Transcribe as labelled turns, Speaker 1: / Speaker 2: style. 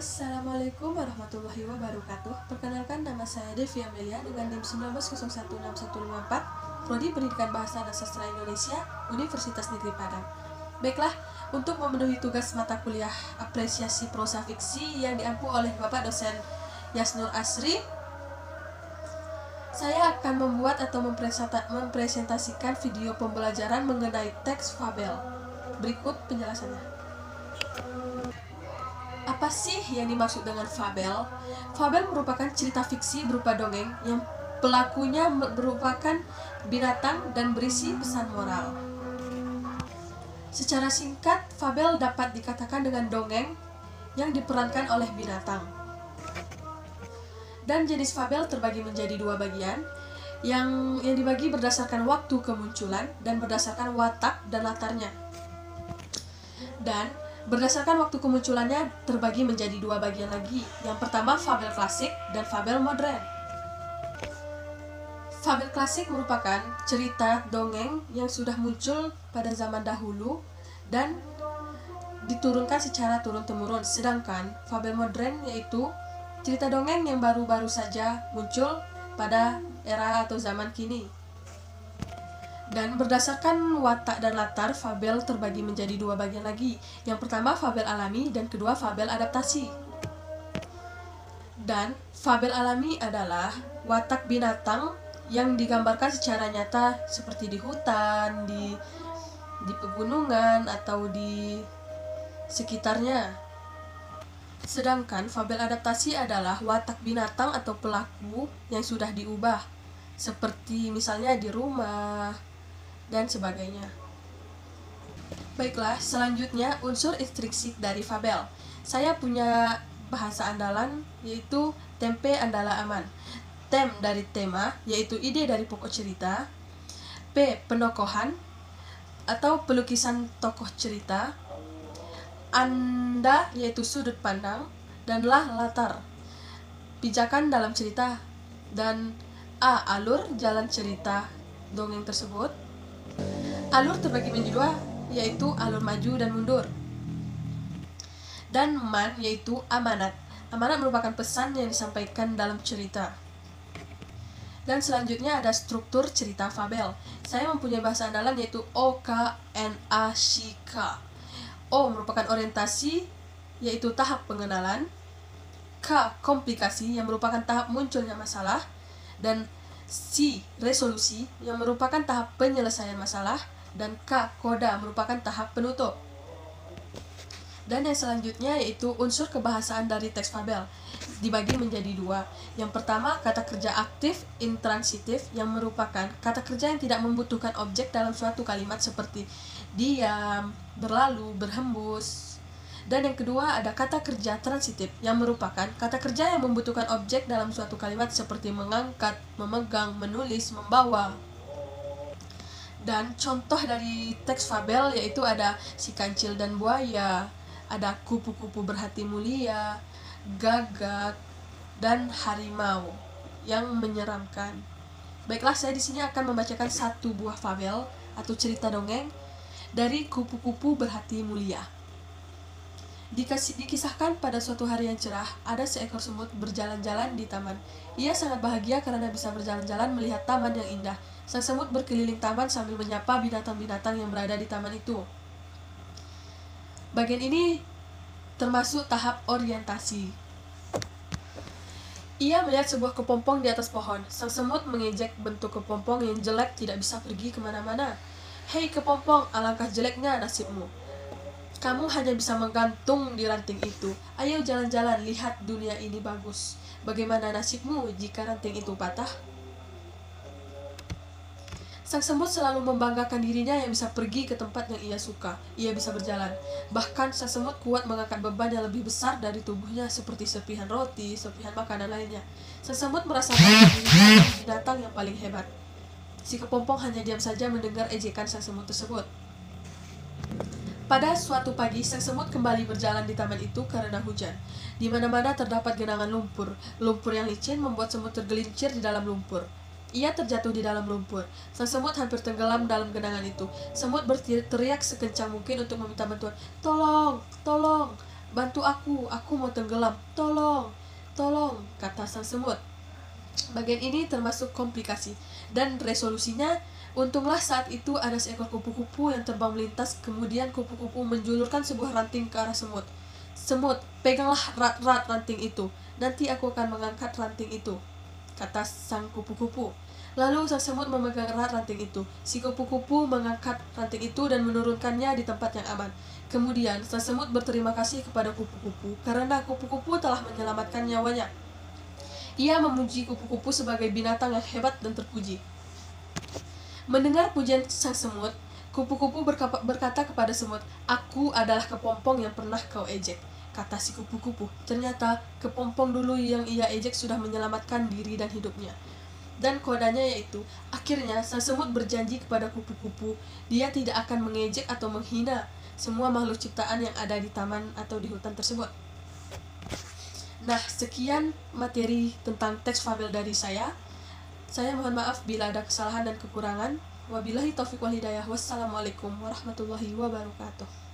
Speaker 1: Assalamualaikum warahmatullahi wabarakatuh. Perkenalkan, nama saya Devi Amelia dengan NIM 19016154, Prodi Pendidikan Bahasa dan Sastra Indonesia, Universitas Negeri Padang. Baiklah, untuk memenuhi tugas mata kuliah apresiasi prosa fiksi yang diampu oleh Bapak dosen Yasnur Asri, saya akan membuat atau mempresentasikan video pembelajaran mengenai teks fabel. Berikut penjelasannya. Apa sih yang dimaksud dengan fabel? Fabel merupakan cerita fiksi berupa dongeng yang pelakunya merupakan binatang dan berisi pesan moral. Secara singkat, fabel dapat dikatakan dengan dongeng yang diperankan oleh binatang. Dan jenis fabel terbagi menjadi dua bagian, yang dibagi berdasarkan waktu kemunculan dan berdasarkan watak dan latarnya. Dan berdasarkan waktu kemunculannya terbagi menjadi dua bagian lagi. Yang pertama, fabel klasik dan fabel modern. Fabel klasik merupakan cerita dongeng yang sudah muncul pada zaman dahulu dan diturunkan secara turun-temurun. Sedangkan fabel modern yaitu cerita dongeng yang baru-baru saja muncul pada era atau zaman kini. Dan berdasarkan watak dan latar, fabel terbagi menjadi dua bagian lagi. Yang pertama, fabel alami, dan kedua, fabel adaptasi. Dan fabel alami adalah watak binatang yang digambarkan secara nyata seperti di hutan, di pegunungan, atau di sekitarnya. Sedangkan fabel adaptasi adalah watak binatang atau pelaku yang sudah diubah, seperti misalnya di rumah, dan sebagainya. Baiklah, selanjutnya unsur intrinsik dari fabel. Saya punya bahasa andalan, yaitu tempe andala aman. Tem dari tema, yaitu ide dari pokok cerita. P, penokohan atau pelukisan tokoh cerita. Anda, yaitu sudut pandang. Dan lah, latar, pijakan dalam cerita. Dan A, alur jalan cerita dongeng tersebut. Alur terbagi menjadi dua, yaitu alur maju dan mundur. Dan man, yaitu amanat. Amanat merupakan pesan yang disampaikan dalam cerita. Dan selanjutnya ada struktur cerita fabel. Saya mempunyai bahasa andalan yaitu O, K, N, A, C, K. O merupakan orientasi, yaitu tahap pengenalan. K, komplikasi, yang merupakan tahap munculnya masalah. Dan C, resolusi, yang merupakan tahap penyelesaian masalah. Dan K, koda, merupakan tahap penutup. Dan yang selanjutnya yaitu unsur kebahasaan dari teks fabel, dibagi menjadi dua. Yang pertama, kata kerja aktif intransitif, yang merupakan kata kerja yang tidak membutuhkan objek dalam suatu kalimat seperti diam, berlalu, berhembus. Dan yang kedua ada kata kerja transitif, yang merupakan kata kerja yang membutuhkan objek dalam suatu kalimat seperti mengangkat, memegang, menulis, membawa. Dan contoh dari teks fabel yaitu ada si kancil dan buaya, ada kupu-kupu berhati mulia, gagak, dan harimau yang menyeramkan. Baiklah, saya di sini akan membacakan satu buah fabel atau cerita dongeng dari kupu-kupu berhati mulia. Dikisahkan pada suatu hari yang cerah, ada seekor semut berjalan-jalan di taman. Ia sangat bahagia karena bisa berjalan-jalan melihat taman yang indah. Sang semut berkeliling taman sambil menyapa binatang-binatang yang berada di taman itu. Bagian ini termasuk tahap orientasi. Ia melihat sebuah kepompong di atas pohon. Sang semut mengejek bentuk kepompong yang jelek tidak bisa pergi kemana-mana. Hei kepompong, alangkah jeleknya nasibmu. Kamu hanya bisa menggantung di ranting itu. Ayo jalan-jalan, lihat dunia ini bagus. Bagaimana nasibmu jika ranting itu patah? Sang semut selalu membanggakan dirinya yang bisa pergi ke tempat yang ia suka. Ia bisa berjalan. Bahkan sang semut kuat mengangkat beban yang lebih besar dari tubuhnya seperti serpihan roti, serpihan makanan lainnya. Sang semut merasa bangga dirinya binatang yang paling hebat. Si kepompong hanya diam saja mendengar ejekan sang semut tersebut. Pada suatu pagi, sang semut kembali berjalan di taman itu karena hujan. Di mana-mana terdapat genangan lumpur. Lumpur yang licin membuat semut tergelincir di dalam lumpur. Ia terjatuh di dalam lumpur. Sang semut hampir tenggelam dalam genangan itu. Semut berteriak sekencang mungkin untuk meminta bantuan. Tolong, tolong, bantu aku mau tenggelam, tolong, kata sang semut. Bagian ini termasuk komplikasi, dan resolusinya, untunglah saat itu ada seekor kupu-kupu yang terbang melintas, kemudian kupu-kupu menjulurkan sebuah ranting ke arah semut. Semut, peganglah erat-erat ranting itu, nanti aku akan mengangkat ranting itu, kata sang kupu-kupu. Lalu sang semut memegang erat ranting itu. Si kupu-kupu mengangkat ranting itu dan menurunkannya di tempat yang aman. Kemudian sang semut berterima kasih kepada kupu-kupu karena kupu-kupu telah menyelamatkan nyawanya. Ia memuji kupu-kupu sebagai binatang yang hebat dan terpuji. Mendengar pujian sang semut, kupu-kupu berkata kepada semut, "Aku adalah kepompong yang pernah kau ejek," kata si kupu-kupu. Ternyata kepompong dulu yang ia ejek sudah menyelamatkan diri dan hidupnya. Dan kodanya yaitu, akhirnya sang semut berjanji kepada kupu-kupu, dia tidak akan mengejek atau menghina semua makhluk ciptaan yang ada di taman atau di hutan tersebut. Nah, sekian materi tentang teks fabel dari saya. Saya mohon maaf bila ada kesalahan dan kekurangan. Wabillahi taufiq wal hidayah. Wassalamualaikum warahmatullahi wabarakatuh.